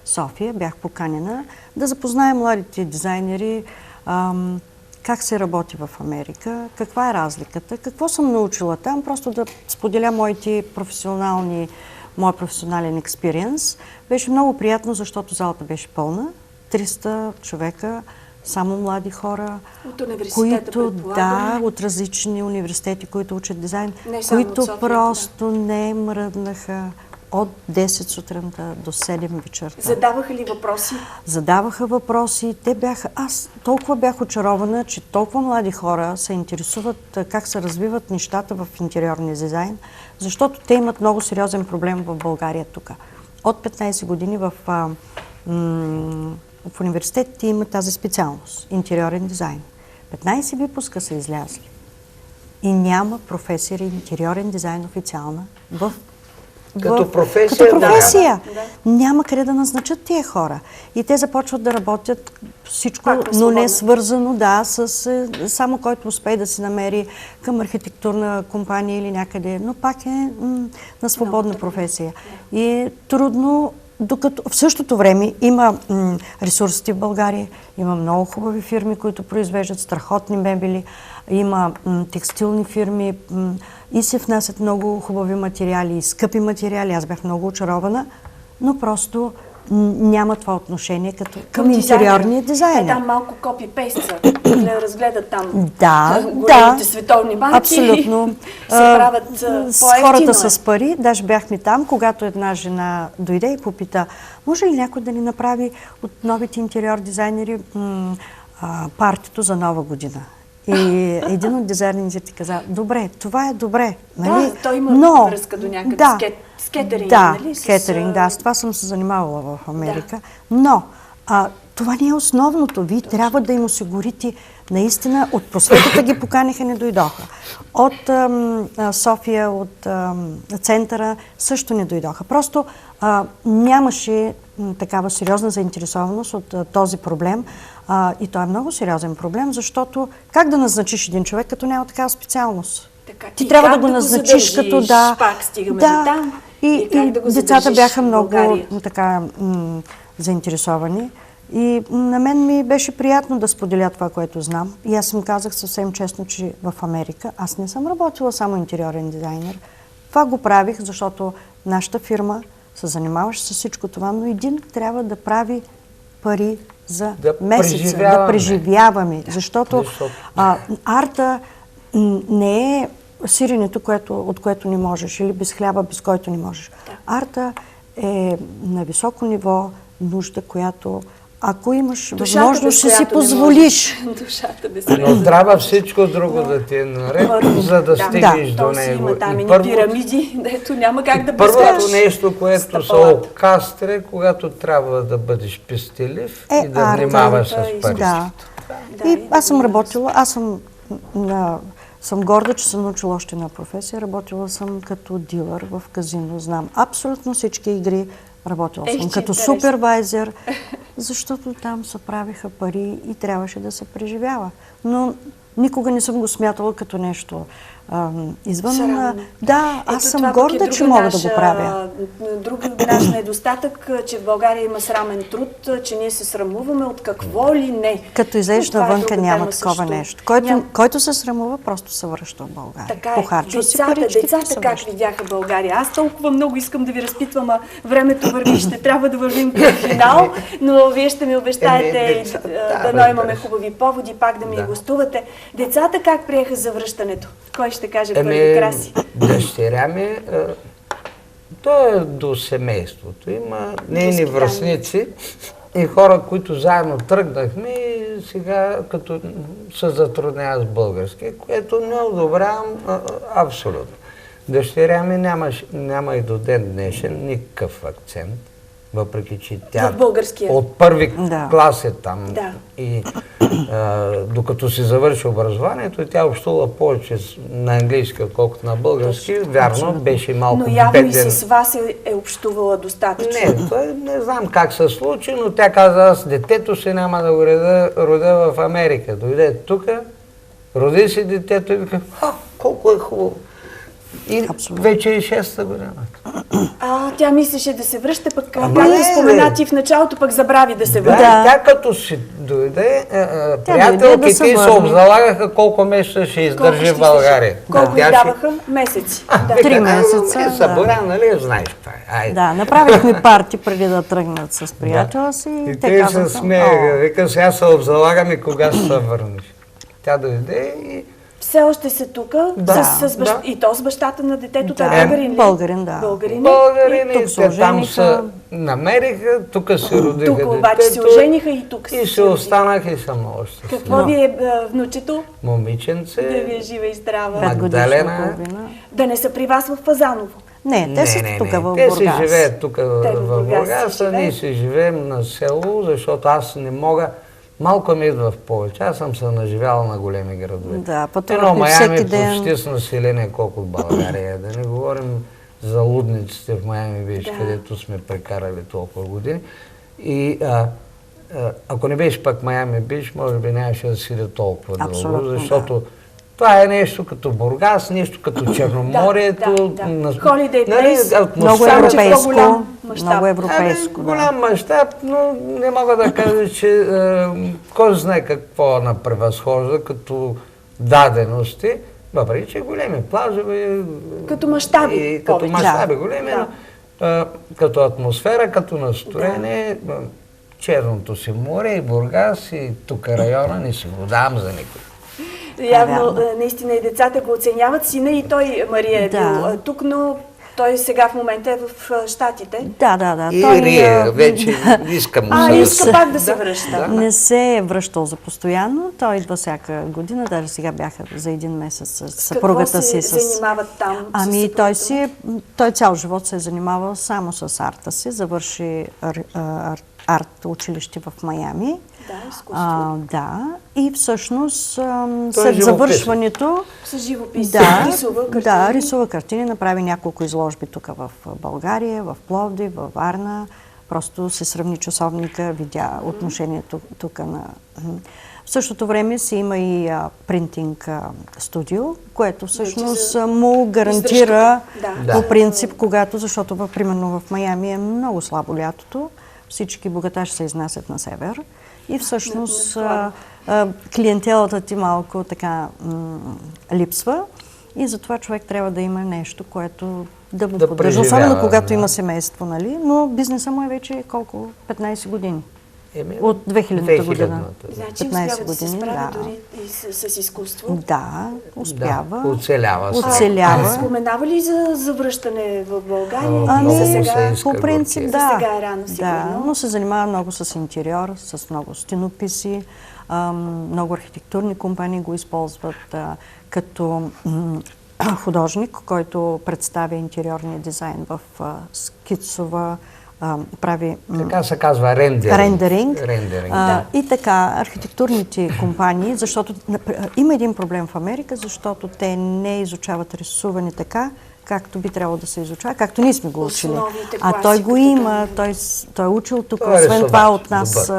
София, бях поканена да запозная младите дизайнери, как се работи в Америка, каква е разликата, какво съм научила там, просто да споделя моят професионален експириенс. Беше много приятно, защото залата беше пълна. 300 човека, само млади хора, от университета, да, от различни университети, които учат дизайн, които София, просто не мръднаха от 10 сутринта до 7 вечерта. Задаваха ли въпроси? Задаваха въпроси. Аз толкова бях очарована, че толкова млади хора се интересуват как се развиват нещата в интериорния дизайн, защото те имат много сериозен проблем в България тук. От 15 години в университетите има тази специалност – интериорен дизайн. 15 випуска са излязли. И няма професия интериорен дизайн официална като професия. Като професия. Да. Няма къде да назначат тия хора. И те започват да работят всичко, но не свързано, само който успее да се намери към архитектурна компания или някъде, но пак е на свободна професия. И е трудно, докато в същото време има ресурсите в България, има много хубави фирми, които произвеждат страхотни мебели, има текстилни фирми и се внасят много хубави материали и скъпи материали. Аз бях много очарована, но просто няма това отношение към интериорния дизайн. Там малко копи-пейст разгледат там големите световни банки. Абсолютно. Се правят по-евтино. С хората с пари, даже бяхме там, когато една жена дойде и попита, може ли някой да ни направи от новите интериор дизайнери партито за Нова година? И един от дизайнерите каза, добре, това е добре. Нали? Да, той има връзка до някъде с кетеринг. Да, нали? Кетеринг, с това съм се занимавала в Америка. Да. Но това не е основното. Вие трябва да им осигурите наистина. От просветата ги поканиха, не дойдоха. От София, от центъра също не дойдоха. Просто нямаше такава сериозна заинтересованост от този проблем. И той е много сериозен проблем, защото как да назначиш един човек, като няма такава специалност? Ти трябва да го назначиш като пак стигаме до там. И децата бяха много така заинтересовани. И на мен ми беше приятно да споделя това, което знам. И аз им казах съвсем честно, че в Америка аз не съм работила само интериорен дизайнер. Това го правих, защото нашата фирма се занимаваше с всичко това, но един трябва да прави пари за месеца, да преживяваме. Защото арта не е сиренето, от което не можеш, или без хляба, без който не можеш. Арта е на високо ниво нужда, която ако имаш възможност, ще си позволиш. Но трябва всичко друго да ти е наред, за да стигнеш до него. Има там и пирамиди, дето няма как да бъдеш. Първото нещо, което се окастре, когато трябва да бъдеш пестелив и да внимаваш с пари. И аз съм работила, съм горда, че съм научила още една професия. Работила съм като дилър в казино. Знам абсолютно всички игри. Работила съм като супервайзер, защото там се правиха пари и трябваше да се преживява. Но никога не съм го смятала като нещо извън. Аз съм горда, че мога да го правя. Друг наш недостатък, че в България има срамен труд, че ние се срамуваме от какво ли не. Като излезеш навънка няма такова нещо. Който се срамува, просто се връща в България. Така е. Децата как видяха България? Аз толкова много искам да ви разпитвам, а времето върви, ще трябва да вървим към финал, но вие ще ми обещаете да имаме хубави поводи, пак да ми гостувате. Децата как приеха завръщането? Кой ще каже първи, Краси? Дъщеря ми, то е до семейството. Има нейни връстници и хора, които заедно тръгнахме и сега като се затрудняват с български, което не одобрявам абсолютно. Дъщеря ми няма и до ден днешен никакъв акцент, въпреки че тя от първи клас е там. Да. И докато си завърши образованието, тя общува повече на английски, отколкото на български. Вярно, беше малко беден. Но явно и с вас е общувала достатъчно. Не знам как се случи, но тя каза, аз детето си няма да го родя в Америка. Дойде тук, роди си детето и вика, колко е хубаво. И вече е 6-та година. Тя мислеше да се връща, пък както спомена ти в началото, пък забрави да се върне. Тя като си дойде, приятелките се обзалагаха колко месеца ще издържи в България. Колко й даваха? Месеци. 3 месеца. Съборя, нали, знаеш това. Да, направихме парти преди да тръгнат с приятела си. И те се смееха. Вика, сега се обзалагаме, кога ще се върнеш. Тя дойде и... Все още са тук, и то с бащата на детето, той българин. Българин, да. Българин, те там се намериха, тук се родиха детето. Тук обаче се ожениха и тук и се останаха и съм още. Какво ви е внучето? Момиченце. Да ви е жива и здрава. Магдалена. Да не са при вас в Фазаново. Не, те са тук в Бургас. Те си живеят тук в Бургас, а ние си живеем на село, защото аз не мога. Малко ми идва в повече. Аз съм се наживял на големи градове. Да, пътувахме всеки ден. Почти с население колко в България. Да не говорим за лудниците в Майами Бич, където сме прекарали толкова години. И ако не беше пък Майами Бич, може би нямаше да сиде толкова дълго, защото това е нещо като Бургас, нещо като Черноморието. Холидей плейс. Много европейско. Много европейско. Голям мащаб, но не мога да кажа, че кой знае какво превъзхожда като дадености. Въпреки, че големи плажове. Като мащаби. Като мащаби големи, като атмосфера, като настроение. Черното си море и Бургас и тук района не си го давам за никой. Явно, наистина и децата го оценяват. Сина и той, Мария, е бил тук, но той сега в момента е в Щатите. Да. И Рия вече иска му се. Иска пак да се връща. Не се е връщал за постоянно. Той идва всяка година. Даже сега бяха за 1 месец с съпругата си. Какво се занимават там? Ами той цял живот се е занимавал само с арта си. Завърши арт училище в Майами. Да, изкуство. И всъщност след завършването... С живопис. Рисува картини, направи няколко изложби тук в България, в Пловдив, в Варна. Просто се сравни часовника, видя отношението тук на... В същото време си има и принтинг студио, което всъщност му гарантира по принцип, защото примерно в Майами е много слабо лятото, всички богаташи се изнасят на север. И всъщност клиентелата ти малко така липсва и затова човек трябва да има нещо, което да го поддържа. Особено когато има семейство, нали? Но бизнеса му е вече колко? 15 години. От 2000-та година. Значи успява да се справи дори и с изкуство? Да, успява. Оцелява. Споменава ли за връщане в България? По принцип да. Сега е рано, сигурно. Но се занимава много с интериор, с много стенописи. Много архитектурни компании го използват като художник, който представя интериорния дизайн в скицова, прави... Така се казва рендеринг. И така, архитектурните компании, защото има един проблем в Америка, защото те не изучават рисуване така, както би трябвало да се изучава, както ние сме го учили. Той го има, той е учил тук, освен това от нас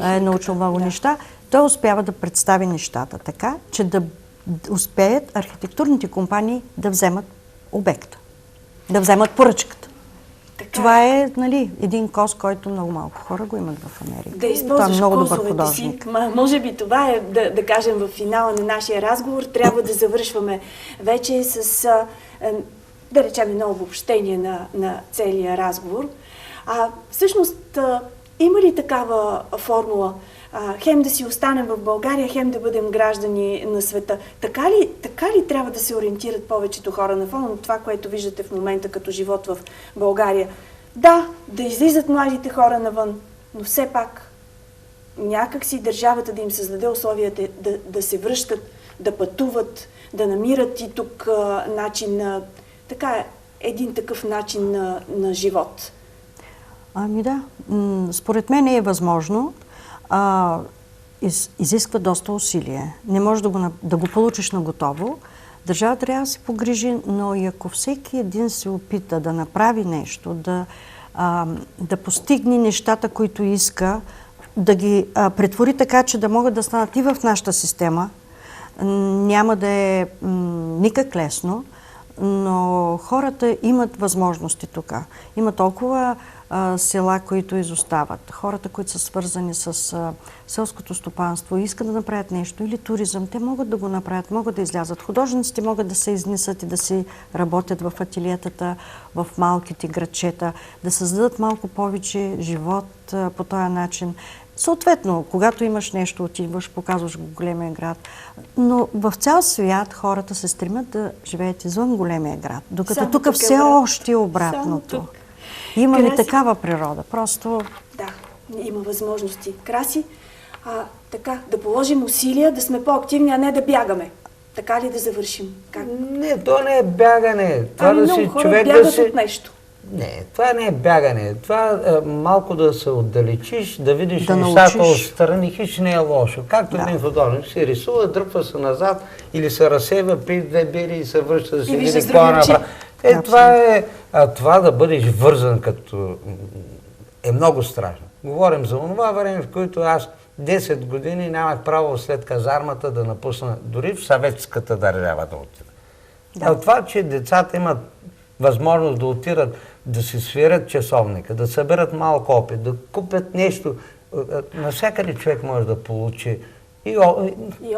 е научил много неща. Той успява да представи нещата така, че да успеят архитектурните компании да вземат обекта, да вземат поръчката. Това е един кос, който много малко хора го имат в Америка. Да използваш косовете си. Може би това е, да кажем, в финала на нашия разговор. Трябва да завършваме вече с, да речем, едно обобщение на целия разговор. Всъщност, има ли такава формула? Хем да си останем в България, хем да бъдем граждани на света. Така ли трябва да се ориентират повечето хора на фона на това, което виждате в момента като живот в България? Да излизат младите хора навън, но все пак някак си държавата да им създаде условията да се връщат, да пътуват, да намират и тук един такъв начин на живот. Според мен е възможно. Изисква доста усилие. Не можеш да го получиш на готово. Държавата трябва да се погрижи, но и ако всеки един се опита да направи нещо, да постигне нещата, които иска, да ги претвори така, че да могат да станат и в нашата система, няма да е никак лесно, но хората имат възможности тук. Има толкова села, които изостават. Хората, които са свързани с селското стопанство и искат да направят нещо, или туризъм, те могат да го направят, могат да излязат. Художниците могат да се изнесат и да си работят в ателиетата, в малките градчета, да създадат малко повече живот по този начин. Съответно, когато имаш нещо, отиваш, показваш го големия град. Но в цял свят хората се стремят да живеят извън големия град. Докато тук все още е обратното. Имаме такава природа. Просто... Да, има възможности. Краси, така, да положим усилия, да сме по-активни, а не да бягаме. Така ли да завършим? Как? Не, то не е бягане. Това да много си хора човек бягат да си... от нещо. Не, това не е бягане. Това малко да се отдалечиш, да видиш да нещата научиш. отстрани, хич не е лошо. Както един художник се рисува, дръпва се назад или се разсева, пи две бири и се връща да си види какво е направи. Това да бъдеш вързан като... е много страшно. Говорим за онова време, в което аз 10 години нямах право след казармата да напусна дори в съветската държава да отида. А това, че децата имат възможност да отидат, да си свирят часовника, да съберат малко опит, да купят нещо, навсякъде човек може да получи и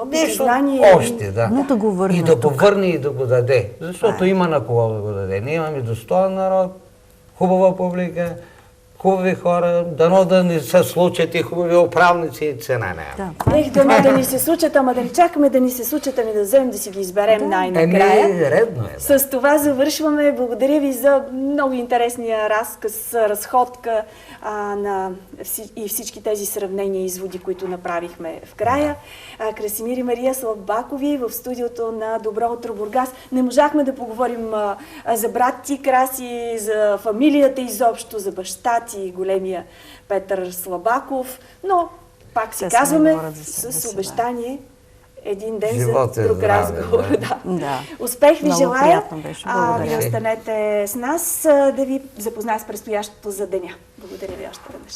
нещо още, да. Но да го върне и да го върне и да го даде. Защото има на кого да го даде. Ние имаме достоен народ, хубава публика, хубави хора, дано да ни се случат и хубави управници и цена няма. Дано да ни се случат, ама да не чакаме да ни се случат, ами да вземем да си ги изберем най-накрая. Редно е. С това завършваме. Благодаря ви за много интересния разказ, разходка и всички тези сравнения и изводи, които направихме в края. Красимир и Мария Слабакови в студиото на Добро утро, Бургас. Не можахме да поговорим за брат ти Краси, за фамилията изобщо, за баща ти, големия Петър Слабаков, но пак си казваме с обещание един ден за друг разговор. Да. Успех ви желая. Вие останете с нас да ви запозная с предстоящото за деня. Благодаря ви още веднъж.